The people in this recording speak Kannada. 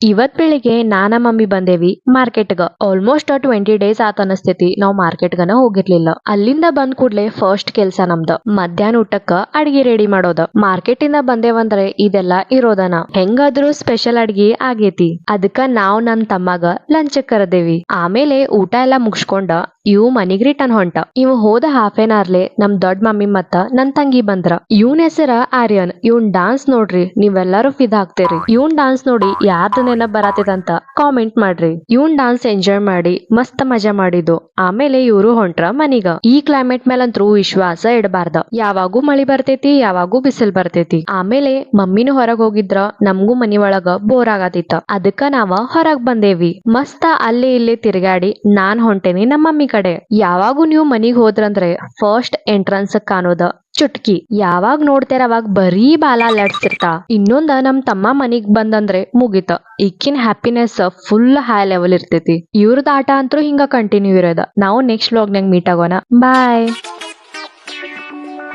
ಇವತ್ ಬೆಳಿಗ್ಗೆ ನಾನ ಮಮ್ಮಿ ಬಂದೇವಿ ಮಾರ್ಕೆಟ್ಗ. ಆಲ್ಮೋಸ್ಟ್ 20 ಡೇಸ್ ಆತ ಅನಸ್ತೇತಿ ನಾವ್ ಮಾರ್ಕೆಟ್ಗನ ಹೋಗಿರ್ಲಿಲ್ಲ. ಅಲ್ಲಿಂದ ಬಂದ್ ಕೂಡ್ಲೆ ಫಸ್ಟ್ ಕೆಲ್ಸ ನಮ್ದ ಮಧ್ಯಾಹ್ನ ಊಟಕ್ಕ ಅಡ್ಗಿ ರೆಡಿ ಮಾಡೋದ. ಮಾರ್ಕೆಟ್ ಇಂದ ಬಂದೇವಂದ್ರೆ ಇದೆಲ್ಲ ಇರೋದನ. ಹೆಂಗಾದ್ರೂ ಸ್ಪೆಷಲ್ ಅಡ್ಗಿ ಆಗೇತಿ. ಅದಕ್ಕ ನಾವ್ ನನ್ ತಮ್ಮಗ ಲಂಚ್ ಕರೆದೇವಿ. ಆಮೇಲೆ ಊಟ ಎಲ್ಲಾ ಮುಗಿಸ್ಕೊಂಡ ಇವ್ ಮನಿಗ್ ರಿಟರ್ನ್ ಹೊಂಟ. ಇವ್ ಹೋದ ಹಾಫ್ ಎನ್ ಅವರ್ಲೆ ನಮ್ ದೊಡ್ಡ ಮಮ್ಮಿ ಮತ್ತ ನನ್ ತಂಗಿ ಬಂದ್ರ. ಇವನ್ ಹೆಸರ ಆರ್ಯನ್. ಇವನ್ ಡಾನ್ಸ್ ನೋಡ್ರಿ ನೀವೆಲ್ಲಾರು ಫಿದಾಗ್ತೀರಿ. ಇವನ್ ಡಾನ್ಸ್ ನೋಡಿ ಯಾರ್ದ ನೆನಪ್ ಬರತೈತಂತ ಕಾಮೆಂಟ್ ಮಾಡ್ರಿ. ಇವನ್ ಡಾನ್ಸ್ ಎಂಜಾಯ್ ಮಾಡಿ ಮಸ್ತ್ ಮಜಾ ಮಾಡಿದ್ದು. ಆಮೇಲೆ ಇವ್ರು ಹೊಂಟ್ರ ಮನಿಗ. ಈ ಕ್ಲೈಮೇಟ್ ಮೇಲಂತ್ರು ವಿಶ್ವಾಸ ಇಡಬಾರ್ದ. ಯಾವಾಗೂ ಮಳಿ ಬರ್ತೈತಿ ಯಾವಾಗೂ ಬಿಸಿಲ್ ಬರ್ತೈತಿ. ಆಮೇಲೆ ಮಮ್ಮಿನೂ ಹೊರಗ್ ಹೋಗಿದ್ರ ನಮ್ಗೂ ಮನಿ ಒಳಗ ಬೋರ್ ಆಗತಿತ್ತ. ಅದಕ್ಕ ನಾವ ಹೊರಗ್ ಬಂದೇವಿ. ಮಸ್ತ ಅಲ್ಲಿ ಇಲ್ಲಿ ತಿರ್ಗಾಡಿ ನಾನ್ ಹೊಂಟೇನಿ ನಮ್ಮ ಮಮ್ಮಿ ಕಡೆ. ಯಾವಾಗೂ ನೀವು ಮನಿಗ್ ಹೋದ್ರಂದ್ರೆ ಫಸ್ಟ್ ಎಂಟ್ರನ್ಸ್ ಕಾಣೋದ ಚುಟ್ಕಿ. ಯಾವಾಗ ನೋಡ್ತೇರ ಅವಾಗ ಬರೀ ಬಾಲ ಅಲ್ಲಾಡ್ಸ್ತಿರ್ತಾ. ಇನ್ನೊಂದ ನಮ್ ತಮ್ಮ ಮನಿಗ್ ಬಂದಂದ್ರೆ ಮುಗಿತ. ಈಕಿನ್ ಹ್ಯಾಪಿನೆಸ್ ಫುಲ್ ಹೈ ಲೆವೆಲ್ ಇರ್ತೈತಿ. ಇವ್ರದ್ ಆಟ ಅಂತೂ ಹಿಂಗ ಕಂಟಿನ್ಯೂ ಇರೋದ. ನಾವು ನೆಕ್ಸ್ಟ್ ವ್ಲಾಗ್ನಾಗ ಮೀಟ್ ಆಗೋಣ. ಬಾಯ್.